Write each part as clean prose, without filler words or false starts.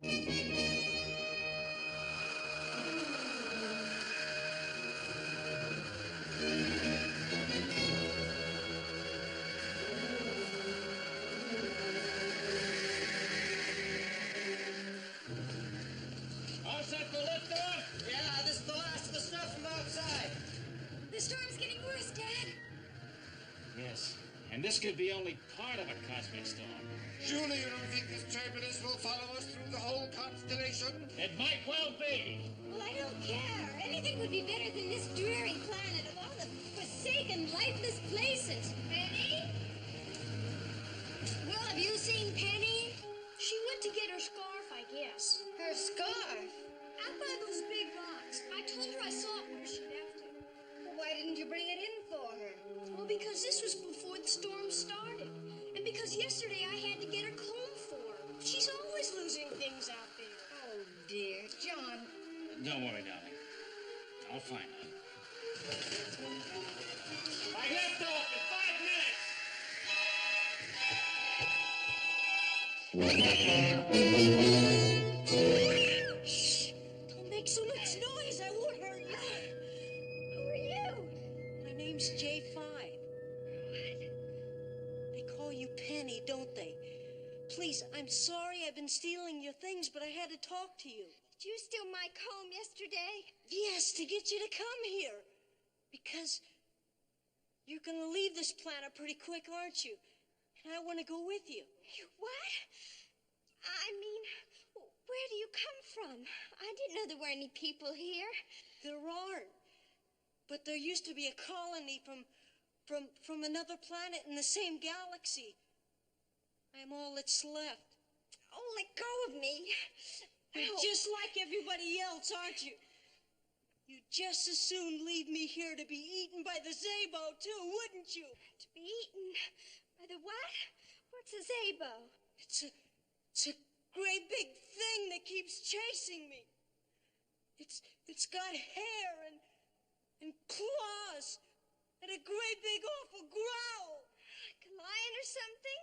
All set for liftoff? Yeah, this is the last of the stuff from outside. The storm's getting worse, Dad. Yes, and this could be only part of a cosmic storm. Surely you don't think this turbulence will follow us through the whole constellation? It might well be. Well, I don't care. Anything would be better than this dreary planet of all the forsaken, lifeless places. Penny? Well, have you seen Penny? She went to get her scarf, I guess. Her scarf? Out by those big rocks. I told her I saw it where she left it. Well, why didn't you bring it in for her? Well, because this was before the storm started. And because yesterday I had to get her comb for her. She's always losing things out there. Oh, dear. John. Don't worry, darling. I'll find her. I left off in 5 minutes. Shh! Don't make so much noise. I won't hurt you. Who are you? My name's J5. They call you Penny, don't they? Please, I'm sorry I've been stealing your things, but I had to talk to you. Did you steal my comb yesterday? Yes, to get you to come here. Because you're going to leave this planet pretty quick, aren't you? And I want to go with you. You what? I mean, where do you come from? I didn't know there were any people here. There aren't. But there used to be a colony from another planet in the same galaxy. I'm all that's left. Oh, let go of me. You're just like everybody else, aren't you? You'd just as soon leave me here to be eaten by the Zabo, too, wouldn't you? To be eaten by the what? What's a Zabo? It's a great big thing that keeps chasing me. It's got hair and claws and a great big awful growl. Like a lion or something?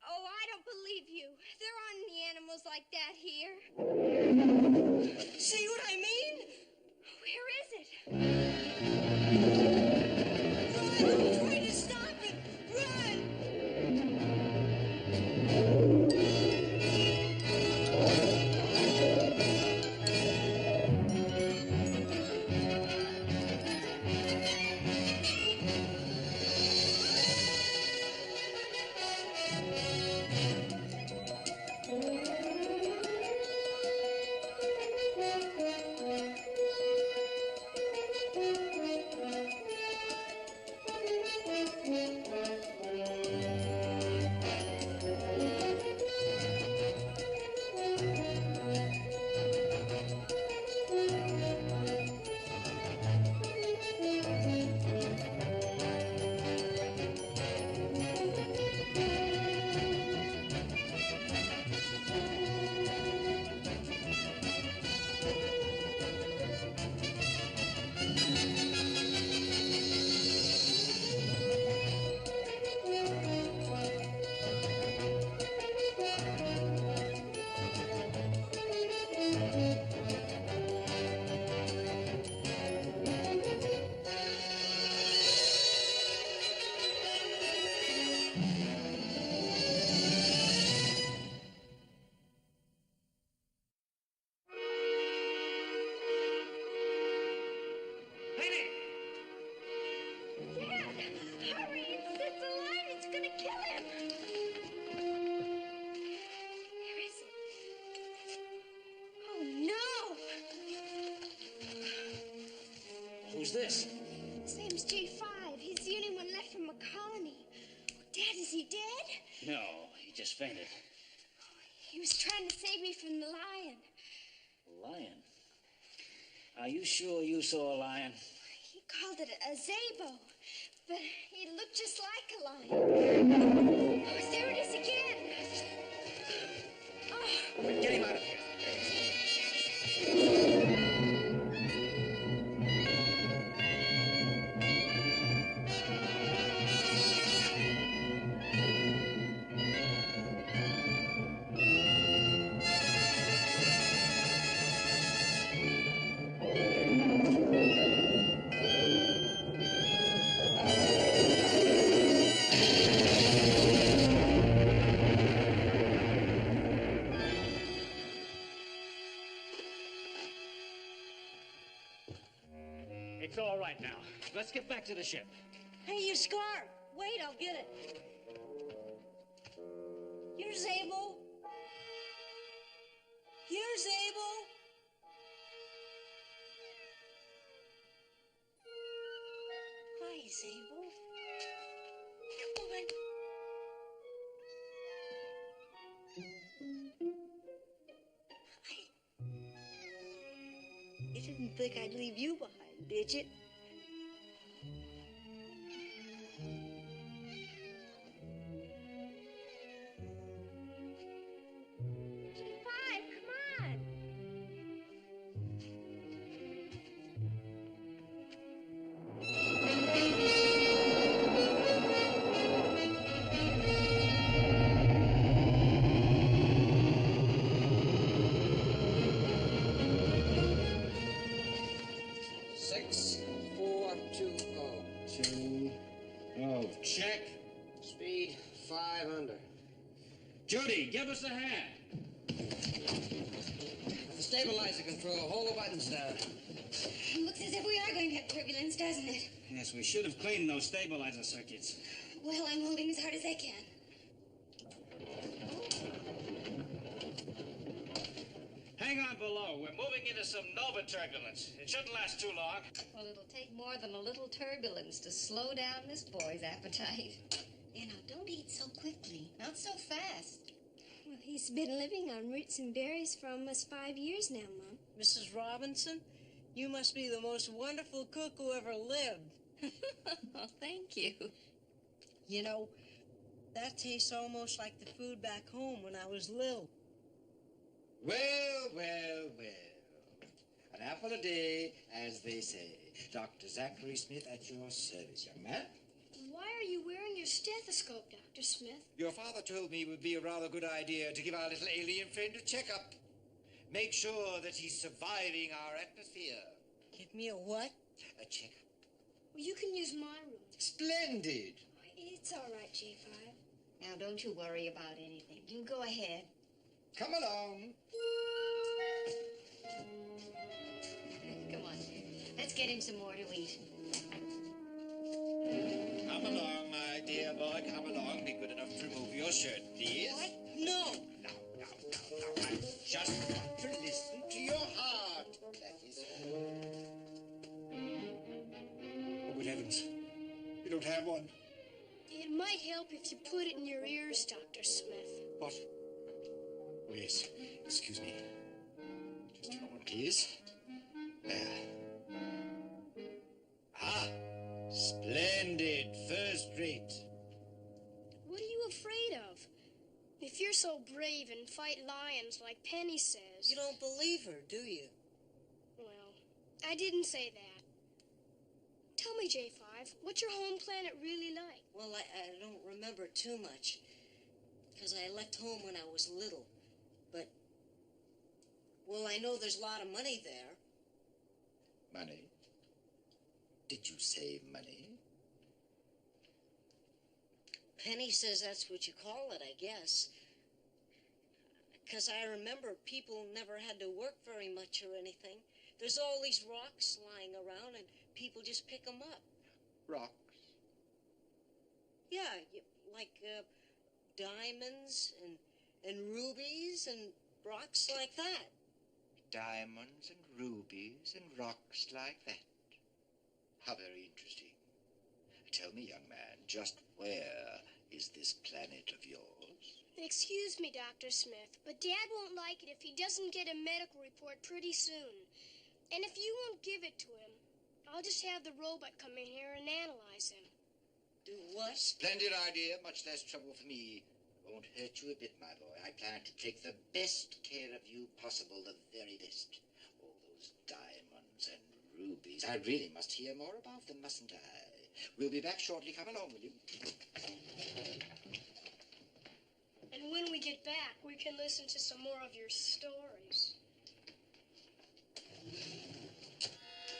Oh, I don't believe you. There aren't any animals like that here. See what I mean? Where is it? Run! I'm trying to stop it! Run! Who's this? His name's J5. He's the only one left from a colony. Oh, Dad, is he dead? No, he just fainted. He was trying to save me from the lion. A lion? Are you sure you saw a lion? He called it a Zabo, but he looked just like a lion. Oh, there it is again. Oh. Get him out of here. It's all right now. Let's get back to the ship. Hey, your scarf. Wait, I'll get it. Here's Abel. Here's Abel. Hi, Abel. Come on. You didn't think I'd leave you behind, did you? G5, come on. Check. Speed 5 under. Judy, give us a hand. The stabilizer control. Hold the buttons down. Looks as if we are going to have turbulence, doesn't it? Yes, we should have cleaned those stabilizer circuits. Well, I'm holding as hard as I can. Hang on below. We're moving into some nova turbulence. It shouldn't last too long. Well, it'll take more than a little turbulence to slow down this boy's appetite. You know, don't eat so quickly. Not so fast. Well, he's been living on roots and berries for almost 5 years now, Mom. Mrs. Robinson, you must be the most wonderful cook who ever lived. Oh, thank you. You know, that tastes almost like the food back home when I was little. Well, well, well. An apple a day, as they say. Dr. Zachary Smith at your service, young man. Why are you wearing your stethoscope, Dr. Smith? Your father told me it would be a rather good idea to give our little alien friend a checkup. Make sure that he's surviving our atmosphere. Give me a what? A checkup. Well, you can use my room. Splendid. It's all right, J5. Now, don't you worry about anything. You go ahead. Come along. Come on. Let's get him some more to eat. Come along, my dear boy. Come along. Be good enough to remove your shirt, please. What? No. Now. I just want to listen to your heart. That is all. Oh, good heavens. You don't have one. It might help if you put it in your ears, Dr. Smith. What? Oh, yes. Excuse me. Just a moment, please. There. Ah, splendid. First rate. What are you afraid of? If you're so brave and fight lions like Penny says... You don't believe her, do you? Well, I didn't say that. Tell me, J5, what's your home planet really like? Well, I don't remember too much. Because I left home when I was little. But, well, I know there's a lot of money there. Money? Did you say money? Penny says that's what you call it, I guess. Because I remember people never had to work very much or anything. There's all these rocks lying around and people just pick them up. Rocks? Yeah, like diamonds and rubies and rocks like that. Diamonds and rubies and rocks like that. How very interesting. Tell me, young man, just where is this planet of yours? Excuse me, Dr. Smith, but Dad won't like it if he doesn't get a medical report pretty soon. And if you won't give it to him, I'll just have the robot come in here and analyze him. Do what? Splendid idea, much less trouble for me. Won't hurt you a bit, my boy. I plan to take the best care of you possible, the very best. All those diamonds and rubies. I really must hear more about them, mustn't I? We'll be back shortly. Come along, will you? And when we get back, we can listen to some more of your stories.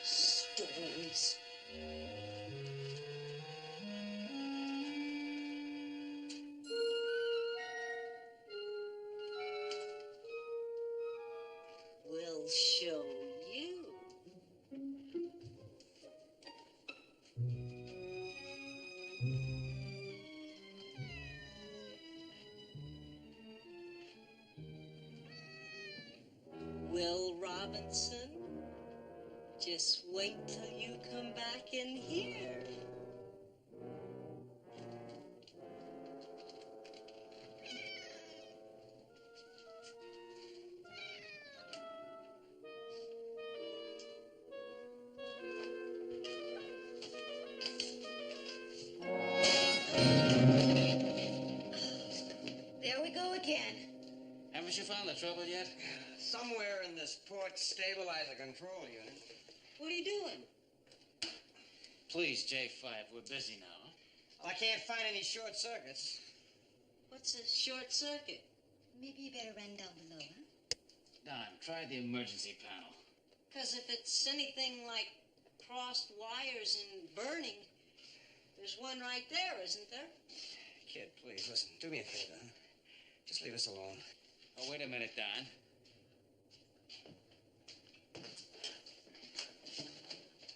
Stories. We'll show you. Will Robinson, just wait till you come back in here. There we go again. Haven't you found the trouble yet? Somewhere in this port stabilizer control unit. What are you doing? Please, J5, we're busy now. Well, I can't find any short circuits. What's a short circuit? Maybe you better run down below, huh? Don, try the emergency panel. Because if it's anything like crossed wires and burning, there's one right there, isn't there? Kid, please, listen. Do me a favor. Huh? Just leave us alone. Oh, wait a minute, Don.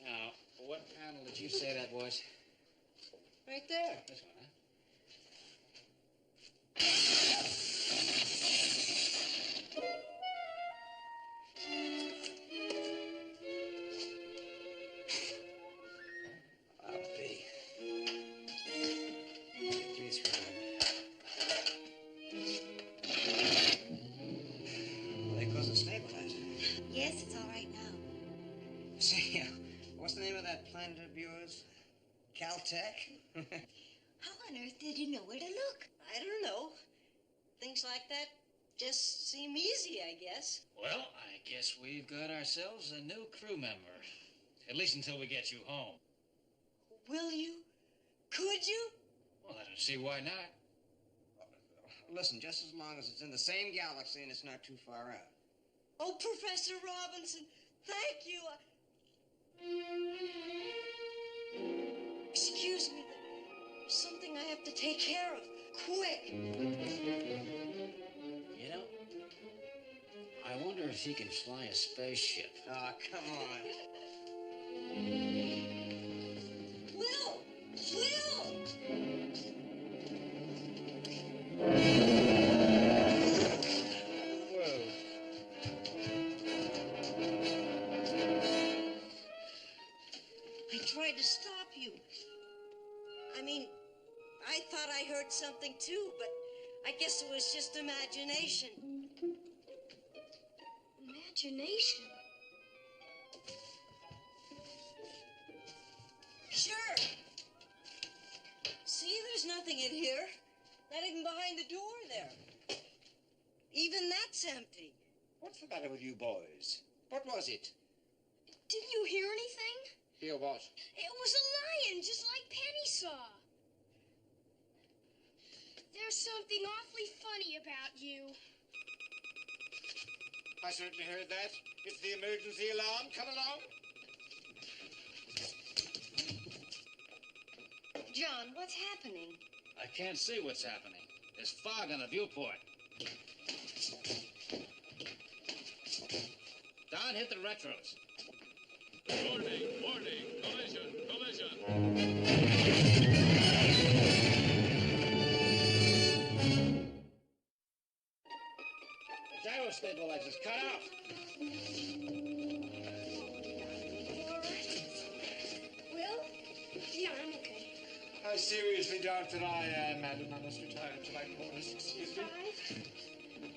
Now, what panel did you say that was? Right there. This one, huh? I'll be. Please, Ron. Well, there goes the stabilizer. Yes, it's all right now. See, what's the name of that planet of yours? Caltech? How on earth did you know where to look? I don't know. Things like that just seem easy, I guess. Well, I guess we've got ourselves a new crew member. At least until we get you home. Will you? Could you? Well, I don't see why not. Listen, just as long as it's in the same galaxy and it's not too far out. Oh, Professor Robinson, thank you. Excuse me, there's something I have to take care of. Quick. You know, I wonder if he can fly a spaceship. Oh, come on. Will! Will! Whoa. I tried to stop you. I mean, I thought I heard something too, but I guess it was just imagination. Imagination? Sure. See, there's nothing in here. Not even behind the door there. Even that's empty. What's the matter with you boys? What was it? Didn't you hear anything? Hear what? It was a lion, just like Penny saw. There's something awfully funny about you. I certainly heard that. It's the emergency alarm. Come along. John, what's happening? I can't see what's happening. There's fog on the viewport. Don, hit the retros. Warning, warning, collision, collision. The gyro stabilizer's cut off. All right. Will? Yeah, I'm okay. I seriously doubt that I am, madam. I must retire to my quarters. Excuse me.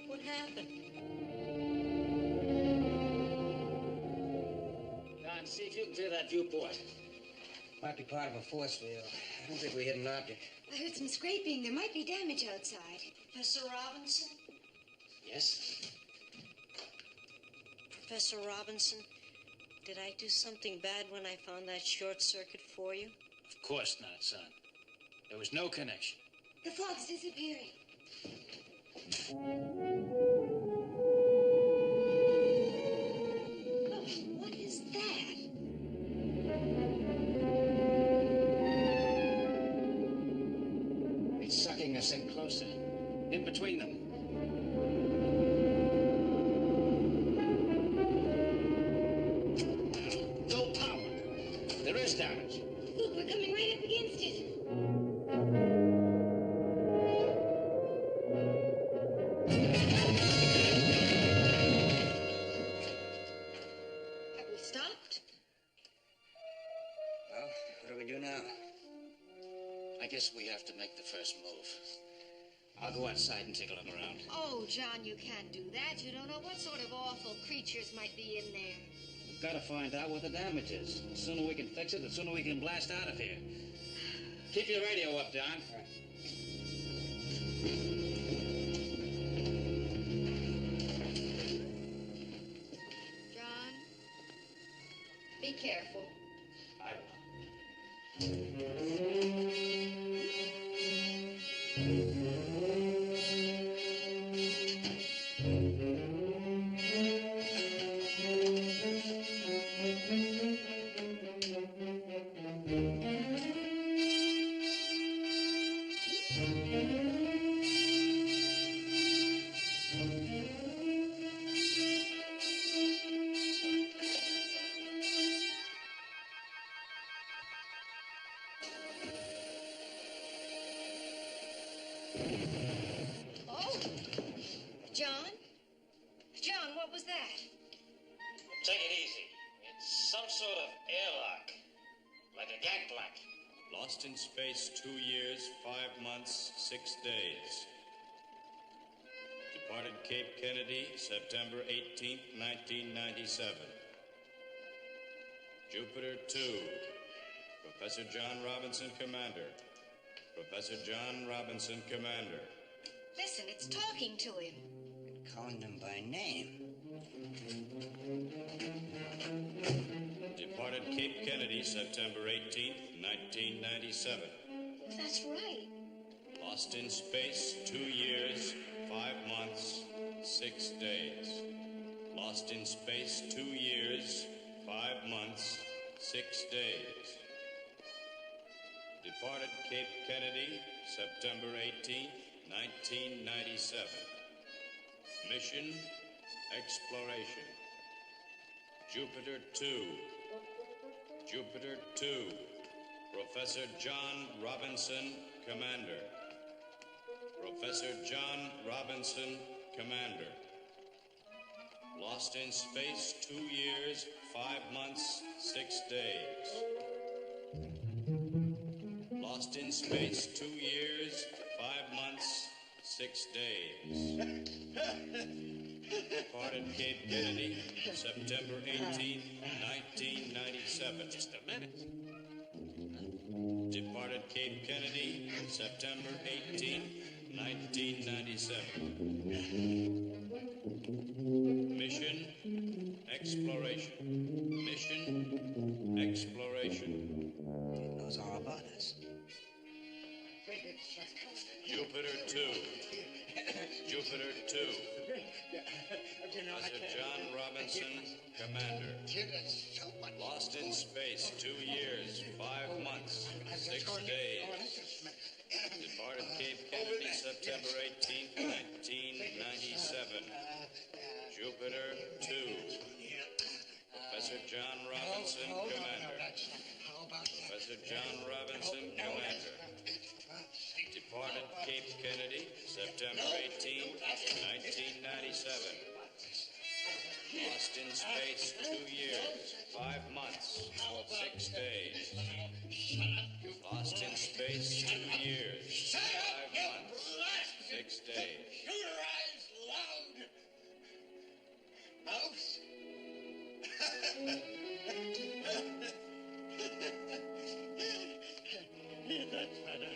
What happened? Don, see if you can clear that viewport. Might be part of a force field. I don't think we hit an object. I heard some scraping. There might be damage outside. Professor Robinson? Yes? Professor Robinson, did I do something bad when I found that short circuit for you? Of course not, son. There was no connection. The fog's disappearing. Oh, what is that? It's sucking us in closer. In between them. No power. There is damage. Look, we're coming right up against it. guess we have to make the first move. I'll go outside and take a look around. Oh, John, you can't do that. You don't know what sort of awful creatures might be in there. We've got to find out what the damage is. The sooner we can fix it, the sooner we can blast out of here. Keep your radio up, Don. John, be careful. I Oh, John? John, what was that? Take it easy. It's some sort of airlock. Like a gangplank. Lost in space 2 years, 5 months, 6 days. Departed Cape Kennedy, September 18th, 1997. Jupiter 2. Professor John Robinson, Commander. Professor John Robinson, Commander. Listen, it's talking to him. It called him by name. Departed Cape Kennedy, September 18th, 1997. That's right. Lost in space 2 years, 5 months, 6 days. Lost in space 2 years, 5 months, 6 days. Departed Cape Kennedy, September 18th, 1997. Mission, exploration. Jupiter 2. Jupiter 2. Professor John Robinson, Commander. Professor John Robinson, Commander. Lost in space 2 years, 5 months, 6 days. Lost in space 2 years, 5 months, 6 days. Departed Cape Kennedy, September 18th, 1997. Just a minute. Departed Cape Kennedy, September 18th, 1997. Mission, exploration. Mission, exploration. He knows all about us. Jupiter 2. Jupiter 2. Professor John Robinson, Commander. Lost in space 2 years, 5 months, 6 days. Departed Cape Kennedy, September 18th, 1997. Jupiter 2. Professor John Robinson, Commander. Professor John Robinson, Commander. Departed Cape Kennedy, September 18th, 1997. Lost in space 2 years, 5 months, 6 days. Lost in space 2 years, 5 months, 6 days. Shoot your eyes loud. Mouse. That's better.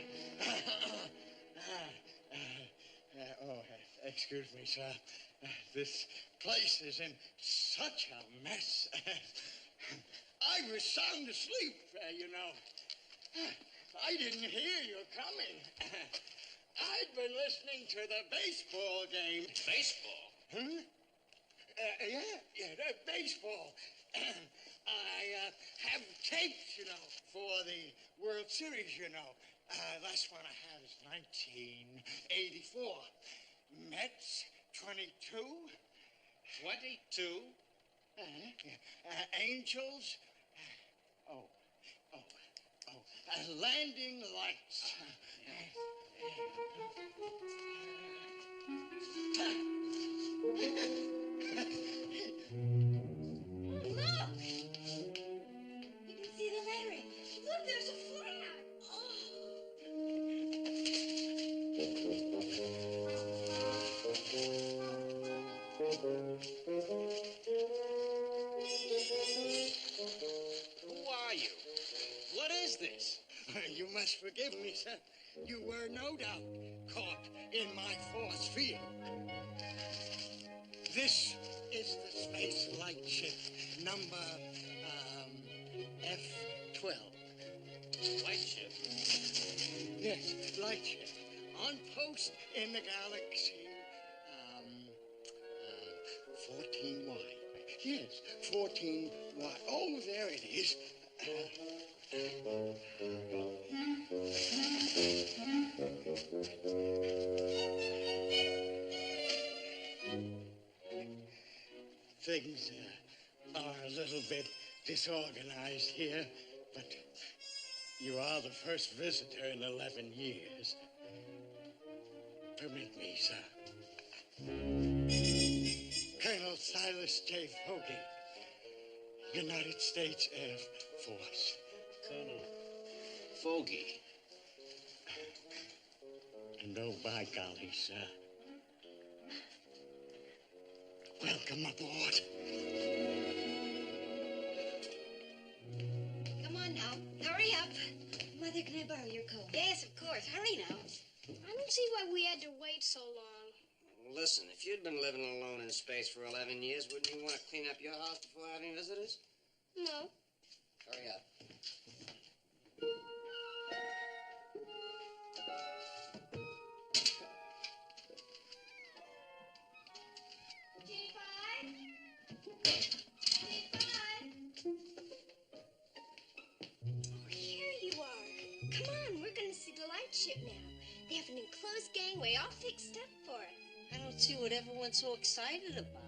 Excuse me, sir. This place is in such a mess. I was sound asleep, you know. I didn't hear you coming. I'd been listening to the baseball game. Baseball? Huh? Yeah, baseball. I have tapes, you know, for the World Series, you know. Last one I had is 1984. Mets, 22. 22? Angels. Landing lights. Look! You can see the lettering. Look, there's a flag. Oh. Who are you? What is this? You must forgive me, sir. You were no doubt caught in my force field. This is the space light ship, number F12. Light ship? Yes, light ship. On post in the galaxy, 14Y. Yes, 14Y. Oh, there it is. Things are a little bit disorganized here, but you are the first visitor in 11 years. Permit me, sir. Colonel Silas J. Fogey, United States Air Force. Colonel Fogey. And oh, by golly, sir. Welcome aboard. Come on now. Hurry up. Mother, can I borrow your coat? Yes, of course. Hurry now. I don't see why we had to wait so long. Well, listen, if you'd been living alone in space for 11 years, wouldn't you want to clean up your house before having visitors? No. Hurry up. Oh, here you are. Come on, we're going to see the light ship now. They have an enclosed gangway all fixed up for it. I don't see what everyone's so excited about.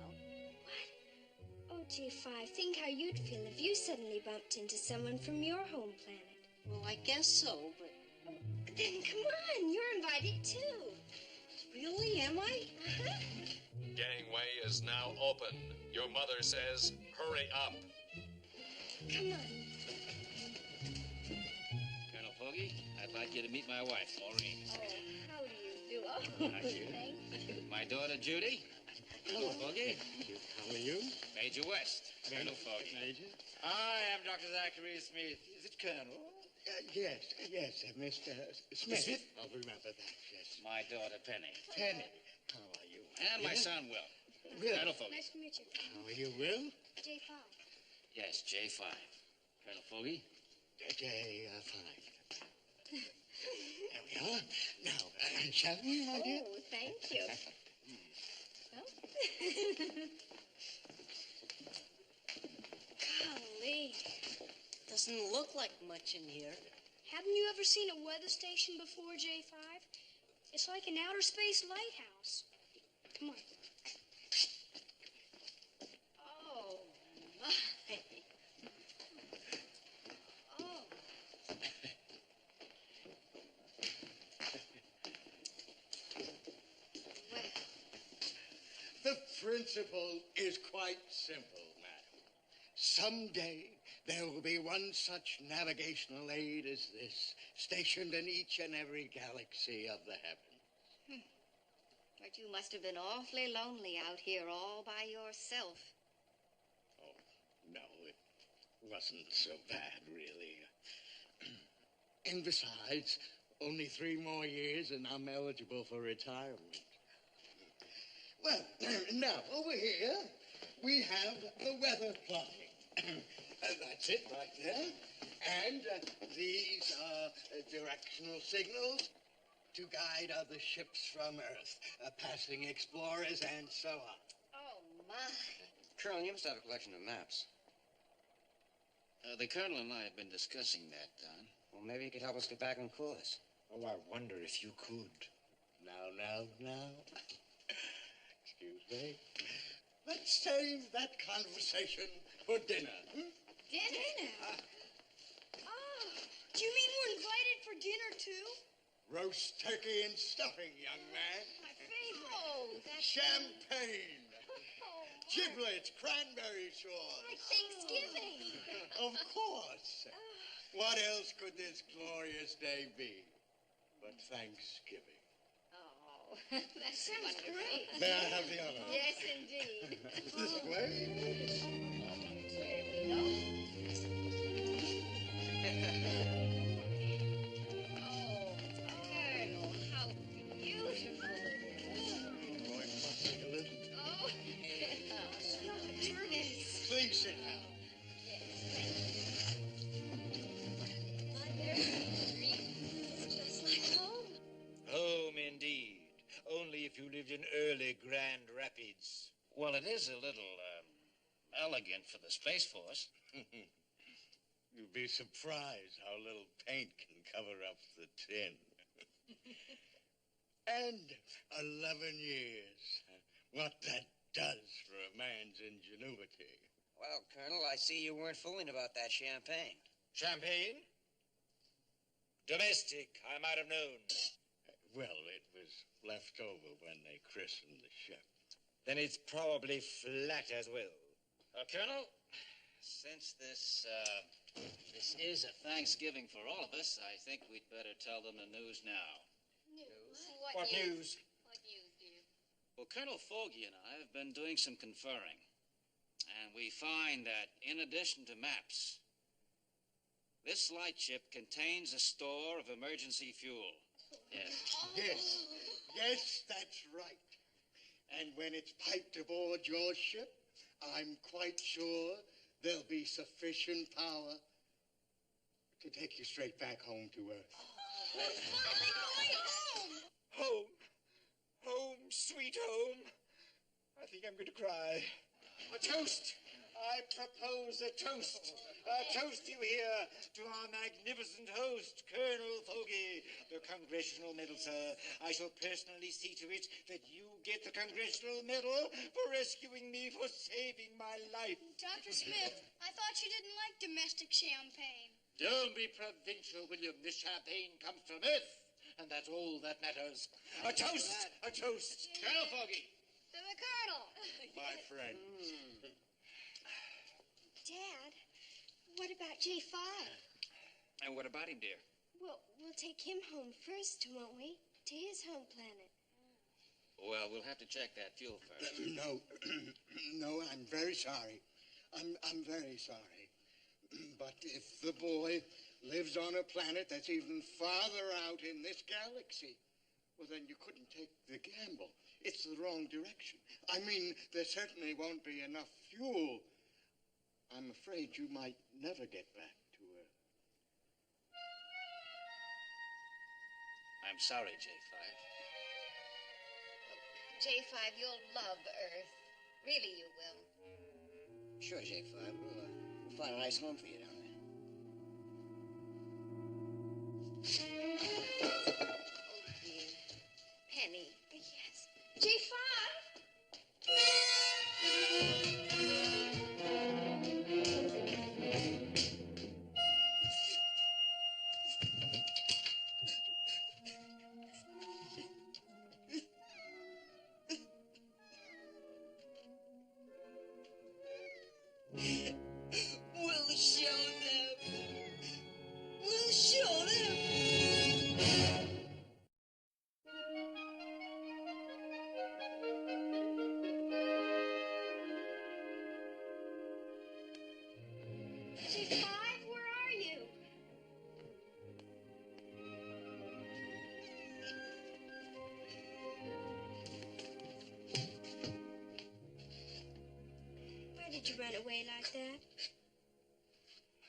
Oh, J5, think how you'd feel if you suddenly bumped into someone from your home planet. Well, I guess so, but Then come on, you're invited too. really, am I? Gangway is now open. Your mother says, hurry up. Come on. Colonel Fogey, I'd like you to meet my wife, Maureen. Oh, how do you do? Oh, How do you? thank you. My daughter, Judy. Colonel Fogey. How are you? Major West. Colonel Fogey. Major? I am Dr. Zachary Smith. Is it Colonel? Yes, Mr. Smith. I'll remember that, yes. My daughter, Penny. Penny, how are you? And my Yeah? son, Will. Will. Colonel Fogey. Nice to meet you. How are you, Will? J5. Yes, J5. Colonel Fogey. J5. There we are. Now, shall we, my dear? Oh, thank you. Well. Golly. Doesn't look like much in here. Haven't you ever seen a weather station before, J5? It's like an outer space lighthouse. Come on. Oh, my. Oh. Well, The principle is quite simple, madam. Someday there will be one such navigational aid as this, stationed in each and every galaxy of the heavens. but you must have been awfully lonely out here all by yourself. Oh, no, it wasn't so bad, really. And besides, only 3 more years and I'm eligible for retirement. Well, now, over here, we have the weather plotting. That's it right there. And these are directional signals to guide other ships from Earth, passing explorers and so on. Oh, my. Colonel, you must have a collection of maps. The Colonel and I have been discussing that, Don. Well, maybe you could help us get back on course. Oh, I wonder if you could. Now. Excuse me. Let's save that conversation for dinner. Dinner? Oh, do you mean we're invited for dinner, too? Roast turkey and stuffing, young man. My favorite. Oh, that's Champagne. Oh, Giblets, cranberry sauce. my Thanksgiving. Of course. What else could this glorious day be but Thanksgiving? Oh, that sounds great. May I have the honor? Yes, indeed. This way. There we go. Oh, Colonel, how beautiful it is. Boy, fussing a little. Oh, turn it. Please sit down. Just like home. Home indeed. Only if you lived in early Grand Rapids. Well, it is a little, elegant for the Space Force. You'd be surprised how little paint can cover up the tin. And 11 years. What that does for a man's ingenuity. Well, Colonel, I see you weren't fooling about that champagne. Champagne? Domestic, I might have known. Well, it was left over when they christened the ship. Then it's probably flat as well. Colonel, since this is a Thanksgiving for all of us, I think we'd better tell them the news now. News? What news? What news, dear? Well, Colonel Fogey and I have been doing some conferring, and we find that in addition to maps, this lightship contains a store of emergency fuel. Yes. Yes, that's right. And when it's piped aboard your ship, I'm quite sure there'll be sufficient power to take you straight back home to Earth. Finally going home! Home. Home, sweet home. I think I'm going to cry. A toast. I propose a toast. A toast, you hear, to our magnificent host, Colonel Fogey, the Congressional Medal, sir. I shall personally see to it that you get the Congressional Medal for rescuing me, for saving my life. Dr. Smith, I thought you didn't like domestic champagne. Don't be provincial, William. This champagne comes from Earth, and that's all that matters. A toast! A toast! Colonel Fogey! To the Colonel. My friend. Dad, what about J5? And what about him, dear? Well, we'll take him home first, won't we? To his home planet. Well, we'll have to check that fuel first. No, no, I'm very sorry. I'm very sorry. But if the boy lives on a planet that's even farther out in this galaxy, well, then you couldn't take the gamble. It's the wrong direction. I mean, there certainly won't be enough fuel. I'm afraid you might never get back to Earth. I'm sorry, J5. J5, you'll love Earth. Really, you will. Sure, J5. We'll find a nice home for you down there. Oh, dear. Penny. Yes. J5! We'll show them. We'll show them. J5, where are you? Why did you run away like that?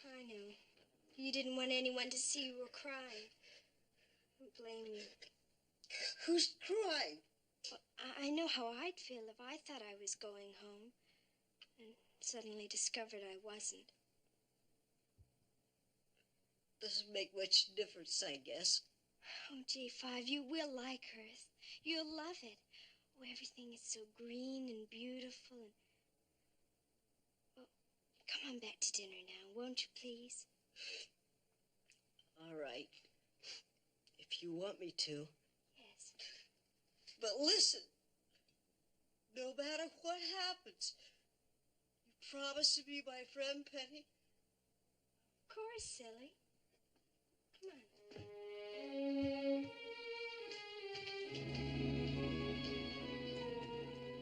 I know. You didn't want anyone to see you were crying. I don't blame you. Who's crying? Well, I know how I'd feel if I thought I was going home and suddenly discovered I wasn't. Doesn't make much difference, I guess. Oh, J5, you will like Earth. You'll love it. Oh, everything is so green and beautiful and... Well, come on back to dinner now, won't you, please? All right. If you want me to. Yes. But listen, no matter what happens, you promise to be my friend, Penny? Of course, silly. Come on.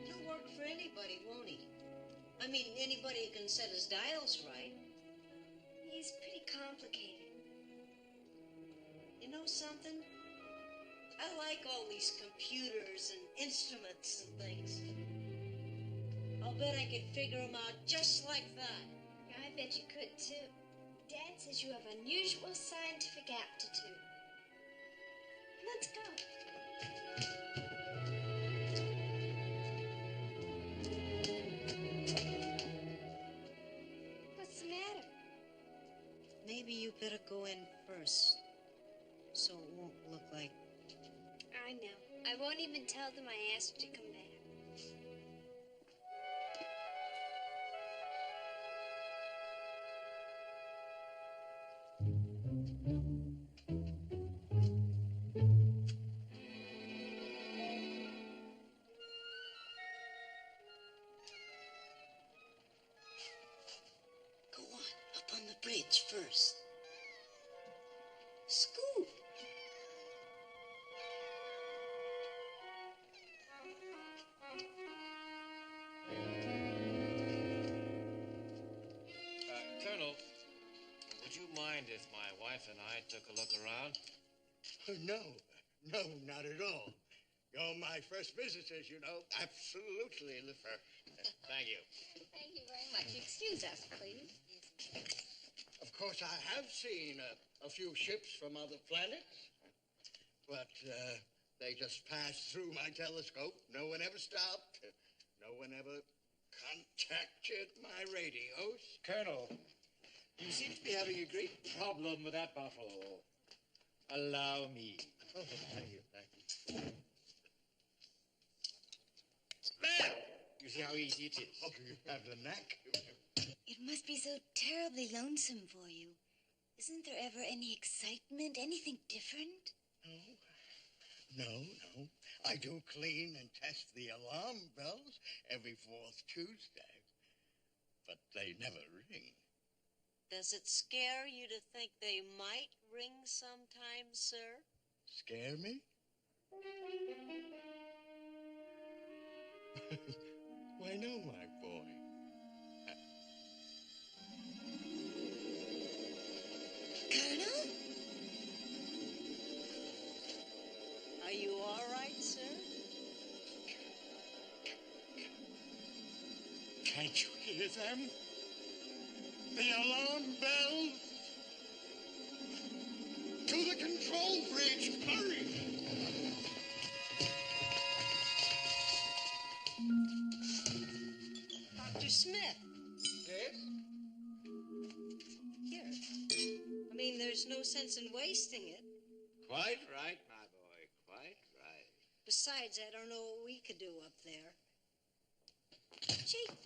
He'll work for anybody, won't he? I mean, anybody can set his dials right. He's pretty complicated. You know something? I like all these computers and instruments and things. I'll bet I could figure them out just like that. I bet you could, too. Dad says you have unusual scientific aptitude. Let's go. What's the matter? Maybe you better go in first, so it won't look like... I know. I won't even tell them I asked you to come back. Go on, up on the bridge first. Scoot. Colonel, would you mind if my wife and I took a look around? No, not at all. You're my first visitors, you know. Absolutely, Lifer. Thank you. Thank you very much. Excuse us, please. Of course, I have seen a few ships from other planets, but they just passed through my telescope. No one ever stopped. No one ever contacted my radios. Colonel, you seem to be having a great problem with that buffalo. Allow me. Oh, thank you. There! You see how easy it is. Oh, you have the knack. It must be so terribly lonesome for you. Isn't there ever any excitement, anything different? No. I do clean and test the alarm bells every 4th Tuesday, but they never ring. Does it scare you to think they might ring sometime, sir? Scare me? Why, no, my boy. Colonel? Are you all right, sir? Can't you hear them? The alarm bells? To the control bridge, hurry! Dr. Smith. Yes? Here. I mean, there's no sense in wasting it. Quite right, my boy. Quite right. Besides, I don't know what we could do up there. G5,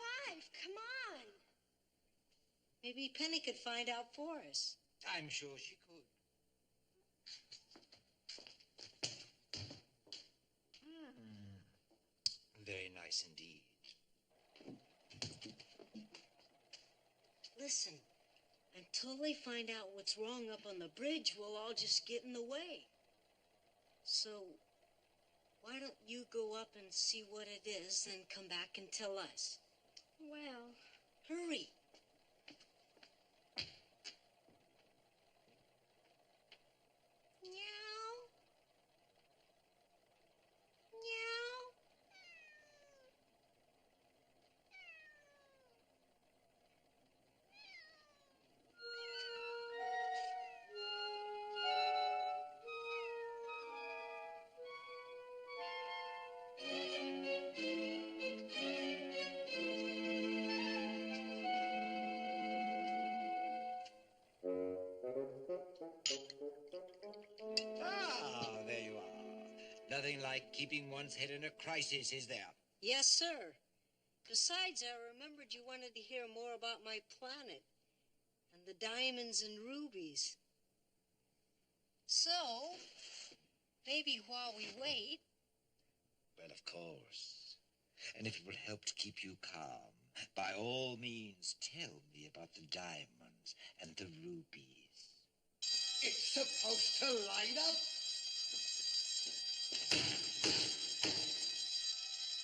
come on. Maybe Penny could find out for us. I'm sure she could. Very nice indeed. Listen, until they find out what's wrong up on the bridge, we'll all just get in the way. So, why don't you go up and see what it is, then come back and tell us? Well, Hurry. meow. Meow. Ah, there you are. Nothing like keeping one's head in a crisis, is there? Yes, sir. Besides, I remembered you wanted to hear more about my planet and the diamonds and rubies. So, maybe while we wait... Well, of course. And if it will help to keep you calm, by all means, tell me about the diamonds and the rubies. It's supposed to light up.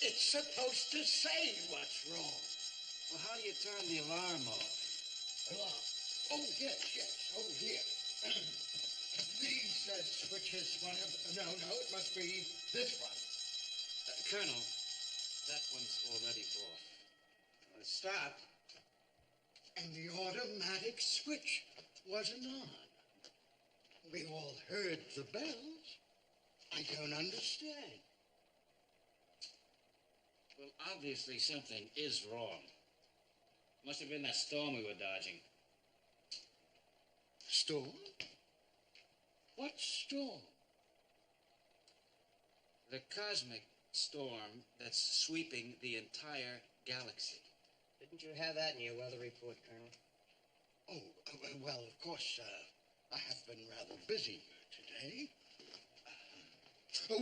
It's supposed to say what's wrong. Well, how do you turn the alarm off? Alarm. Oh, yes. Oh, here. These switches, one of... No, it must be this one. Colonel, that one's already off. Start. And the automatic switch wasn't on. We all heard the bells. I don't understand. Well, obviously something is wrong. Must have been that storm we were dodging. Storm? What storm? The cosmic storm that's sweeping the entire galaxy. Didn't you have that in your weather report, Colonel? Oh, well, of course, I have been rather busy today.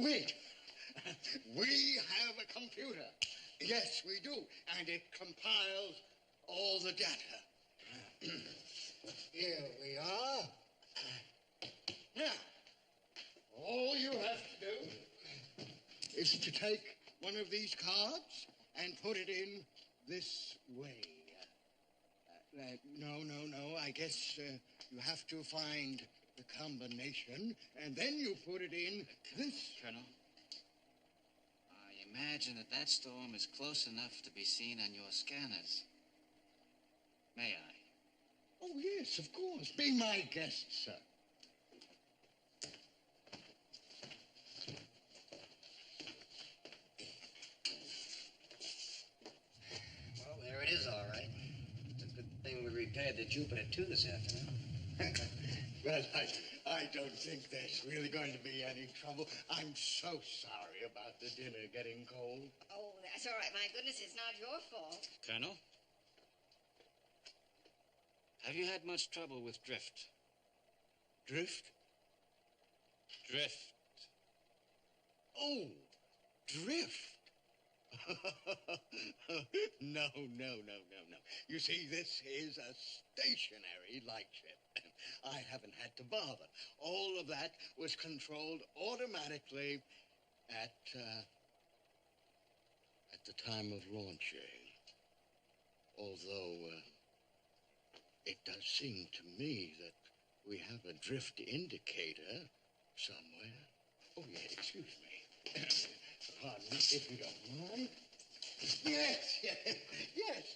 Wait. We have a computer. Yes, we do. And it compiles all the data. Here we are. Now, all you have to do is to take one of these cards and put it in this way. No. I guess you have to find the combination, and then you put it in this. Colonel, I imagine that storm is close enough to be seen on your scanners. May I? Oh, yes, of course. Be my guest, sir. Well, there it is, all right. It's a good thing we repaired the Jupiter 2 this afternoon. Well, I don't think there's really going to be any trouble. I'm so sorry about the dinner getting cold. Oh, that's all right. My goodness, it's not your fault. Colonel? Have you had much trouble with drift? Drift? Drift. Oh, drift. No. You see, this is a stationary light ship. I haven't had to bother. All of that was controlled automatically at the time of launching. Although it does seem to me that we have a drift indicator somewhere. Oh, yeah, excuse me. Pardon me, if you don't mind. Yes,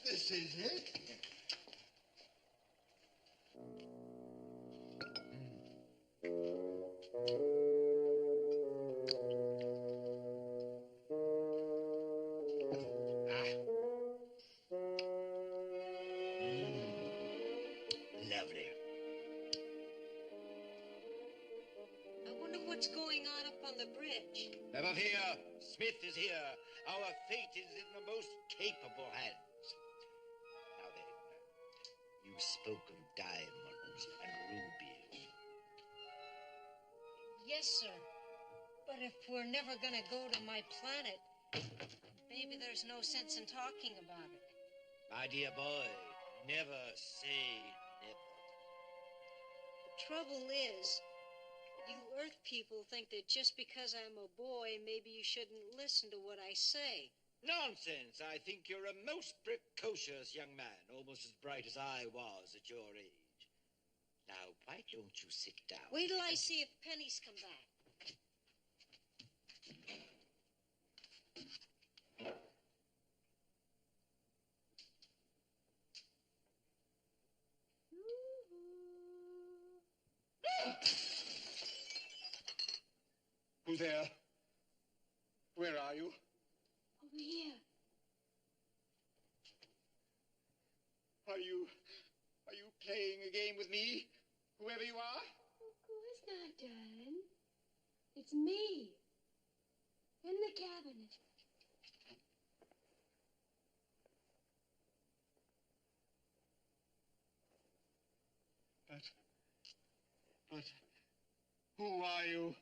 this is it. Lovely. I wonder what's going on up on the bridge. Never fear, Smith is here. Our fate is in the most capable hands. Now then, you spoke of diamonds and rubies. Yes, sir. But if we're never going to go to my planet, maybe there's no sense in talking about it. My dear boy, never say never. The trouble is, you Earth people think that just because I'm a boy, maybe you shouldn't listen to what I say. Nonsense. I think you're a most precocious young man, almost as bright as I was at your age. Now, why don't you sit down? Wait till I see if pennies come back. Who's there? Where are you? Over here. Are you playing a game with me, whoever you are? Of course not, darling. It's me. In the cabinet. But who are you?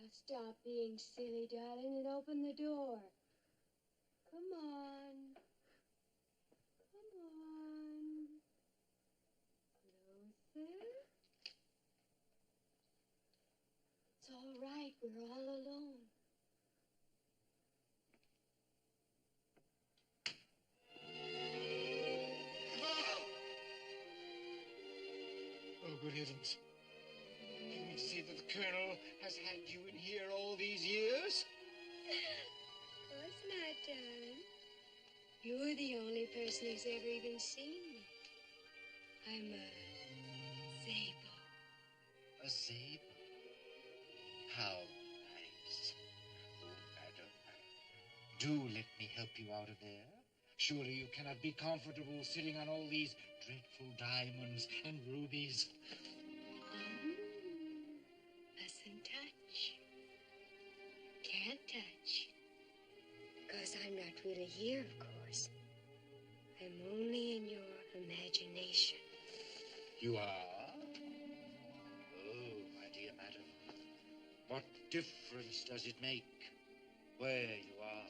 Now stop being silly, darling, and open the door. Come on. Come on. Closer. It's all right. We're all alone. good heavens. You mean to say that the Colonel has had you in here all these years? Of course not, darling. You're the only person who's ever even seen me. I'm a Zabo. A Zabo? How nice. Oh, madam, do let me help you out of there. Surely you cannot be comfortable sitting on all these dreadful diamonds and rubies. Mustn't touch. Can't touch. Because I'm not really here, of course. I'm only in your imagination. You are? Oh, my dear madam, what difference does it make where you are?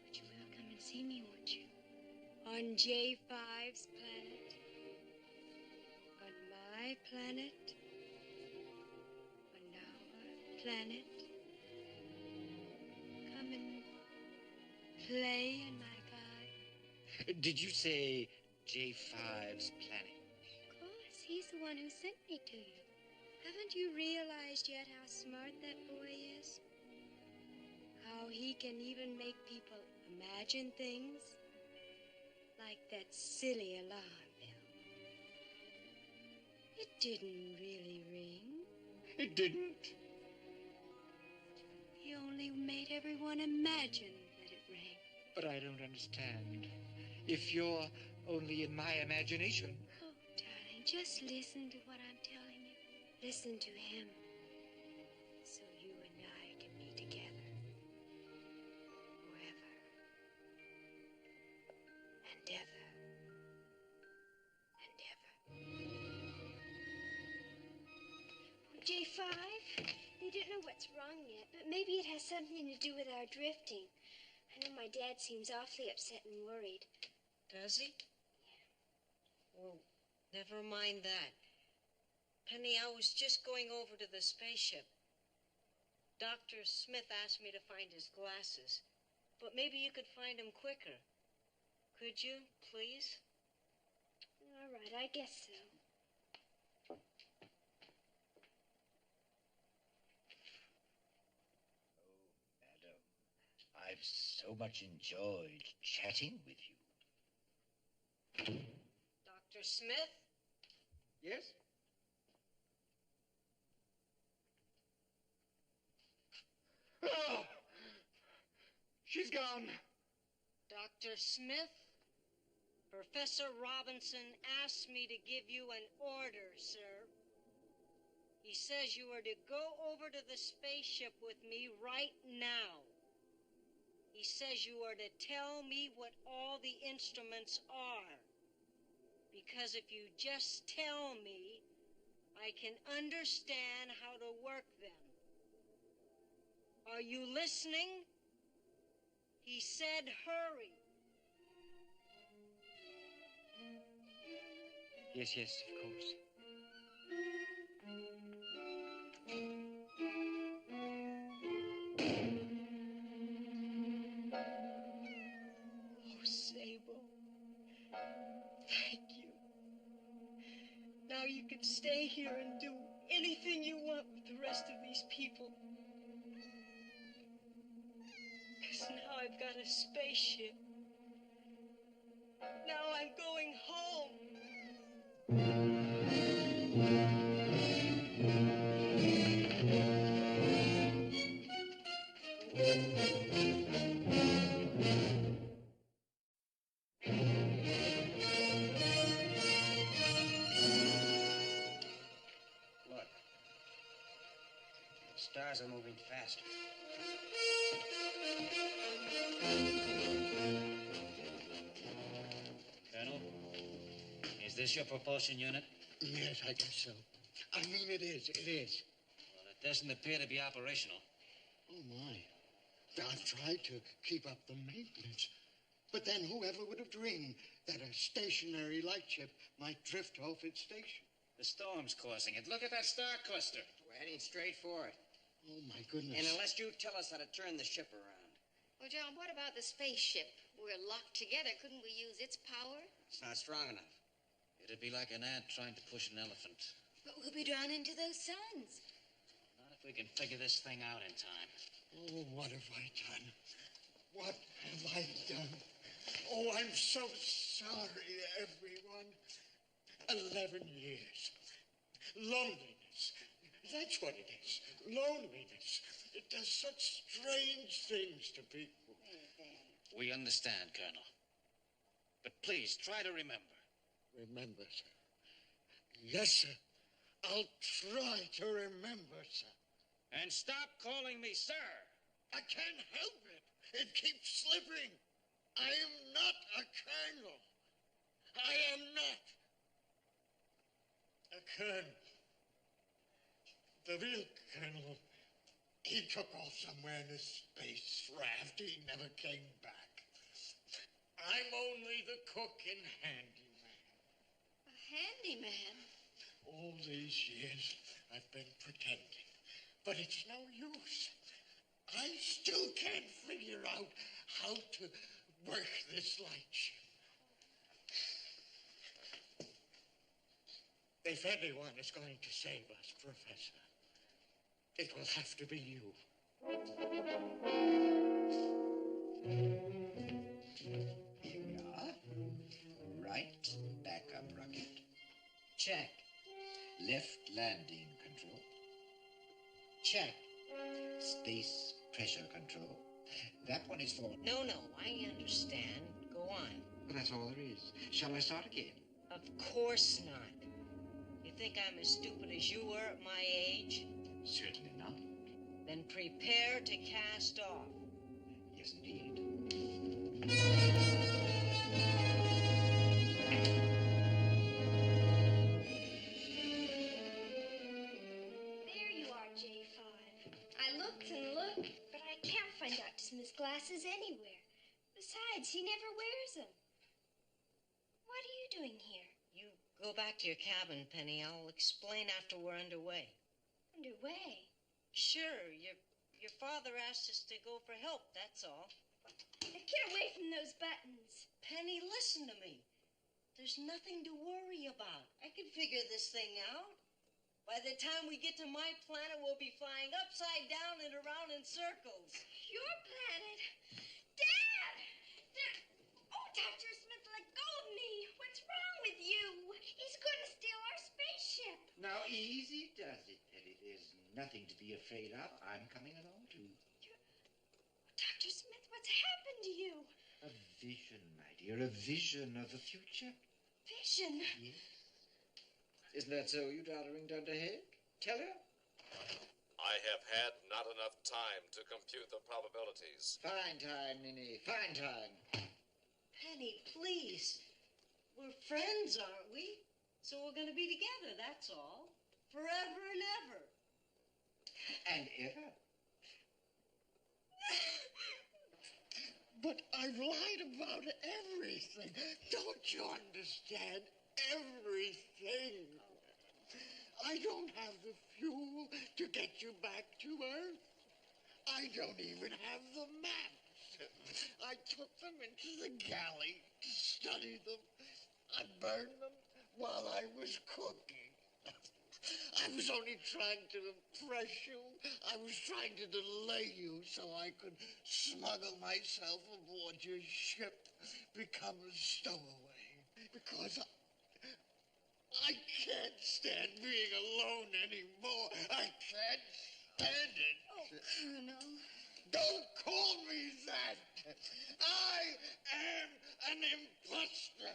But you will come and see me, won't you? On J5's planet. On my planet. On our planet. Come and play in my garden. Did you say J5's planet? Of course, he's the one who sent me to you. Haven't you realized yet how smart that boy is? How he can even make people imagine things? Like that silly alarm bell. It didn't really ring. It didn't? He only made everyone imagine that it rang. But I don't understand. If you're only in my imagination. Oh, darling, just listen to what I'm telling you. Listen to him. So you and I can be together. Forever. And ever. And ever. Oh, J5, you don't know what's wrong yet, but maybe it has something to do with our drifting. I know my dad seems awfully upset and worried. Does he? Yeah. Well, never mind that. Penny, I was just going over to the spaceship. Dr. Smith asked me to find his glasses, but maybe you could find them quicker. Could you, please? All right, I guess so. Madam, I've so much enjoyed chatting with you. Dr. Smith? Yes? Oh! She's gone. Dr. Smith? Professor Robinson asked me to give you an order, sir. He says you are to go over to the spaceship with me right now. He says you are to tell me what all the instruments are. Because if you just tell me, I can understand how to work them. Are you listening? He said hurry. Yes, of course. Oh, Sable. Thank you. Now you can stay here and do anything you want with the rest of these people. Because now I've got a spaceship. Now I'm going home. Look. The stars are moving faster. Colonel, is this your propulsion unit? Yes, I guess so. I mean, it is. Well, it doesn't appear to be operational. Oh, my. I've tried to keep up the maintenance. But then whoever would have dreamed that a stationary light ship might drift off its station? The storm's causing it. Look at that star cluster. We're heading straight for it. Oh, my goodness. And unless you tell us how to turn the ship around. Well, John, what about the spaceship? We're locked together. Couldn't we use its power? It's not strong enough. It'd be like an ant trying to push an elephant. But we'll be drawn into those suns. Not if we can figure this thing out in time. Oh, what have I done? What have I done? Oh, I'm so sorry, everyone. 11 years. Loneliness. That's what it is. Loneliness. It does such strange things to people. We understand, Colonel. But please, try to remember. Remember, sir. Yes, sir. I'll try to remember, sir. And stop calling me sir. I can't help it. It keeps slipping. I am not a colonel. I am not a colonel. The real colonel, he took off somewhere in a space raft. He never came back. I'm only the cook and handyman. A handyman? All these years I've been pretending, but it's no use. I still can't figure out how to work this light ship. If anyone is going to save us, Professor, it will have to be you. Here we are. Right backup rocket. Check. Left landing control. Check. Space pressure control. That one is for... No, I understand. Go on. Well, that's all there is. Shall I start again? Of course not. You think I'm as stupid as you were at my age? Certainly not. Then prepare to cast off. Yes, indeed. There you are, J5. I looked and looked, but I can't find Dr. Smith's glasses anywhere. Besides, he never wears them. What are you doing here? You go back to your cabin, Penny. I'll explain after we're underway. Underway? Sure, your father asked us to go for help, that's all. Now get away from those buttons. Penny, listen to me. There's nothing to worry about. I can figure this thing out. By the time we get to my planet, we'll be flying upside down and around in circles. Your planet? Dad! Dad! Oh, Dr. Smith, let go of me. What's wrong with you? He's going to steal our spaceship. Now, easy does it, Penny. There's nothing to be afraid of. I'm coming along, too. Dr. Smith, what's happened to you? A vision, my dear. A vision of the future. Vision? Yes. Isn't that so, you doddering dunderhead? Tell her. I have had not enough time to compute the probabilities. Fine time, Ninny. Fine time. Penny, please. We're friends, aren't we? So we're going to be together, that's all. Forever and ever. And ever. But I've lied about everything. Don't you understand? Everything. I don't have the fuel to get you back to Earth. I don't even have the maps. I took them into the galley to study them. I burned them while I was cooking. I was only trying to impress you. I was trying to delay you so I could smuggle myself aboard your ship, become a stowaway. Because I can't stand being alone anymore. I can't stand it. Oh, Colonel. Don't call me that. I am an imposter,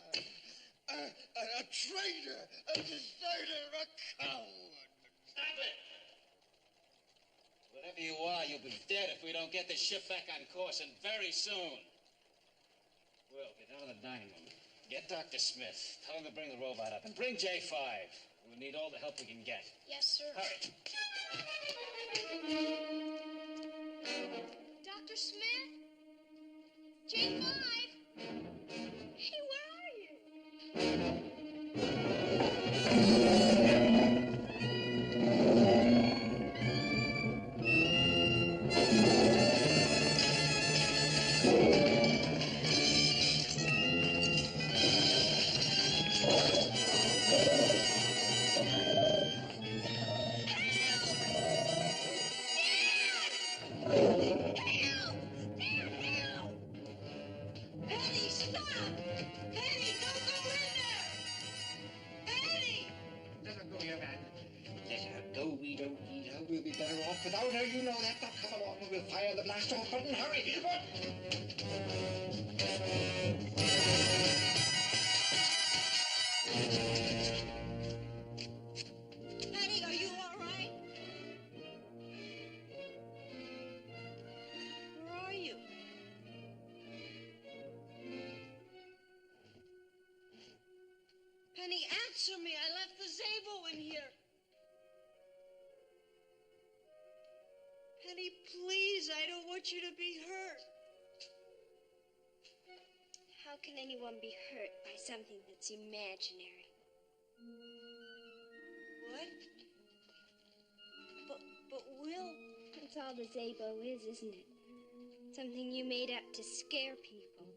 a traitor, a deserter, a coward. Stop it! Whatever you are, you'll be dead if we don't get this ship back on course, and very soon. Will, get down to the dining room. Get Dr. Smith. Tell him to bring the robot up. And bring J5. We'll need all the help we can get. Yes, sir. Hurry. Dr. Smith? J5? Hey, where are you? without her, you know that. Now, come along, we'll fire the blast off button. Hurry! Penny, are you all right? Where are you? Penny, answer me. I left the Zabo in here. Penny, please, I don't want you to be hurt. How can anyone be hurt by something that's imaginary? What? But Will... That's all the Zabo is, isn't it? Something you made up to scare people.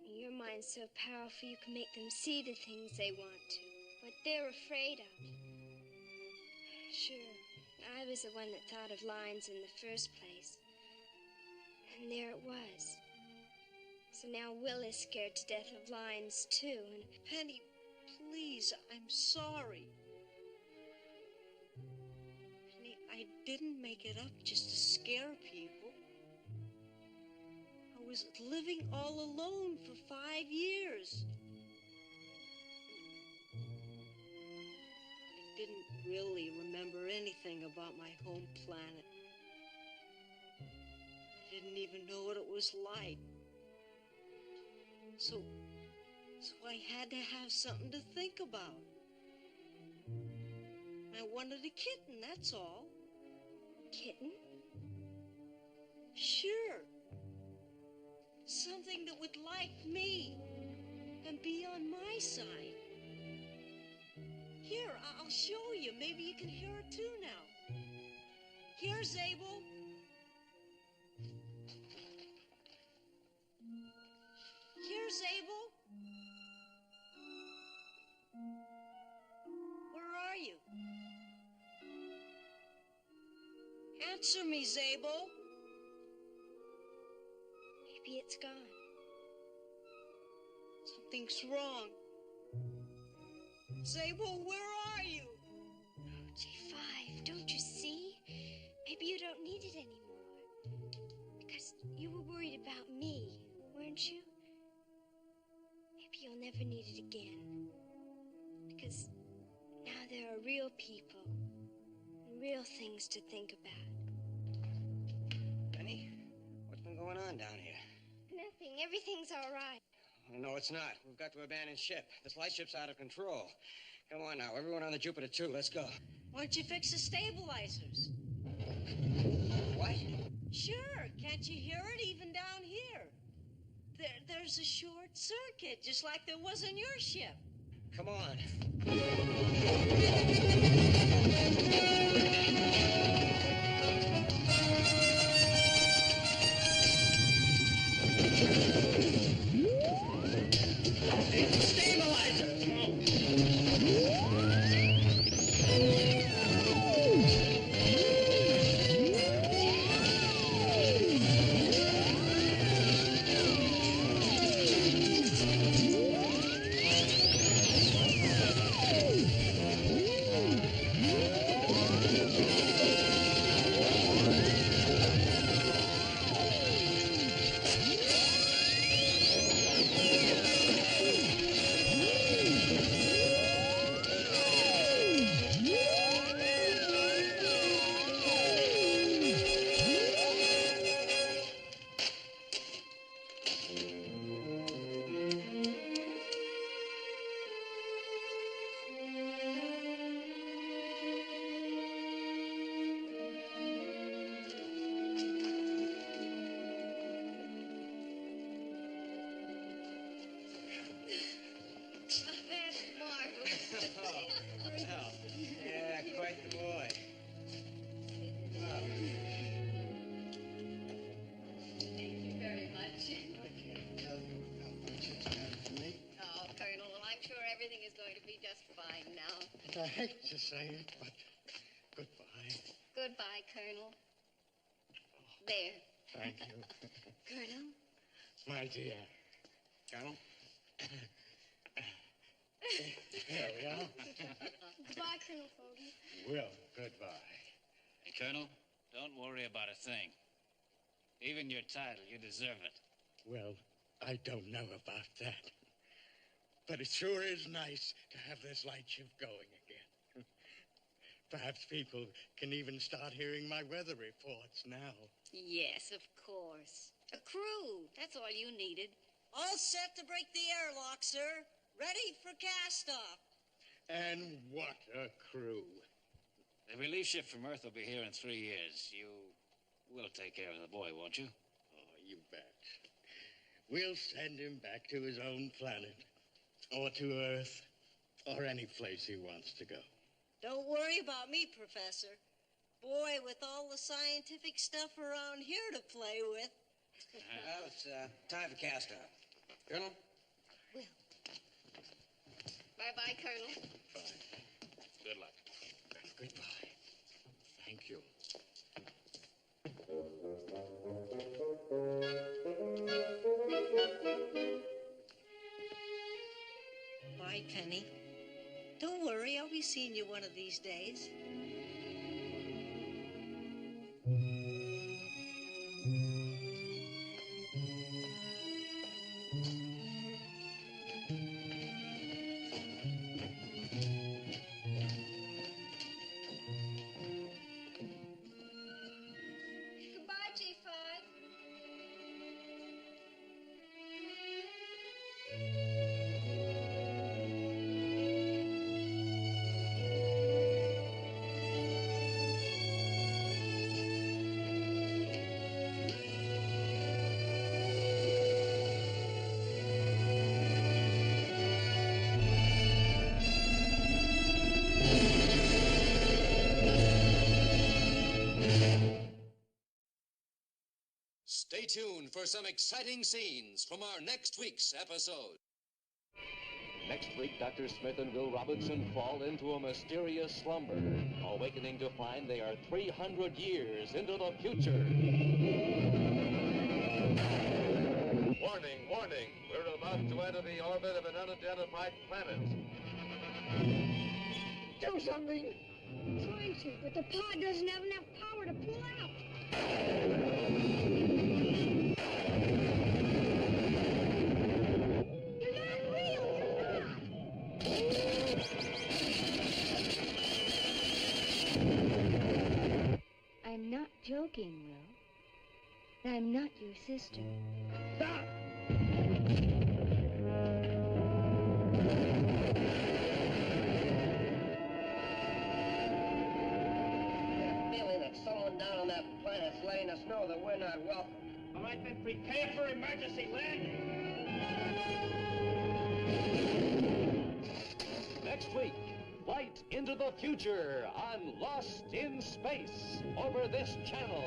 Your mind's so powerful you can make them see the things they want to, what they're afraid of. Sure, I was the one that thought of lines in the first place. And there it was. So now Will is scared to death of lines, too, and... Penny, please, I'm sorry. Penny, I didn't make it up just to scare people. I was living all alone for 5 years. I didn't really remember anything about my home planet. I didn't even know what it was like. So I had to have something to think about. I wanted a kitten, that's all. Kitten? Sure. Something that would like me and be on my side. Here, I'll show you. Maybe you can hear it too now. Here's Abel. Here's Abel. Where are you? Answer me, Zabel. Maybe it's gone. Something's wrong. Zabel, where are you? Oh, G5, don't you see? Maybe you don't need it anymore. Because you were worried about me, weren't you? Maybe you'll never need it again. Because now there are real people and real things to think about. Penny, what's been going on down here? Nothing. Everything's all right. Oh, no, it's not. We've got to abandon ship. This light ship's out of control. Come on now, everyone on the Jupiter 2, let's go. Why don't you fix the stabilizers? What? Sure. Can't you hear it even down here? There's a short circuit, just like there was on your ship. Come on. I hate to say it, but goodbye. Goodbye, Colonel. There. Thank you. Colonel? My dear. Colonel? There we are. Goodbye, Colonel Fogarty. Will, goodbye. And Colonel. Don't worry about a thing. Even your title, you deserve it. Well, I don't know about that. But it sure is nice to have this lightship going again. Perhaps people can even start hearing my weather reports now. Yes, of course. A crew. That's all you needed. All set to break the airlock, sir. Ready for cast-off. And what a crew. The relief ship from Earth will be here in 3 years. You will take care of the boy, won't you? Oh, you bet. We'll send him back to his own planet. Or to Earth. Or any place he wants to go. Don't worry about me, Professor. Boy, with all the scientific stuff around here to play with. Well, it's time for cast-off. Colonel? Will. Bye-bye, Colonel. Bye. Good luck. Goodbye. Thank you. Bye, Penny. Don't worry, I'll be seeing you one of these days. Goodbye, G5. Stay tuned for some exciting scenes from our next week's episode. Next week, Dr. Smith and Will Robinson fall into a mysterious slumber, awakening to find they are 300 years into the future. Warning, warning. We're about to enter the orbit of an unidentified planet. Do something. Trying to, but the pod doesn't have enough power to pull out. You're not real, you're not. I'm not joking, Will. I'm not your sister. Stop! Feeling that someone down on that planet's letting us know that we're not welcome. All right, then prepare for emergency landing. Next week, Flight into the Future on Lost in Space over this channel.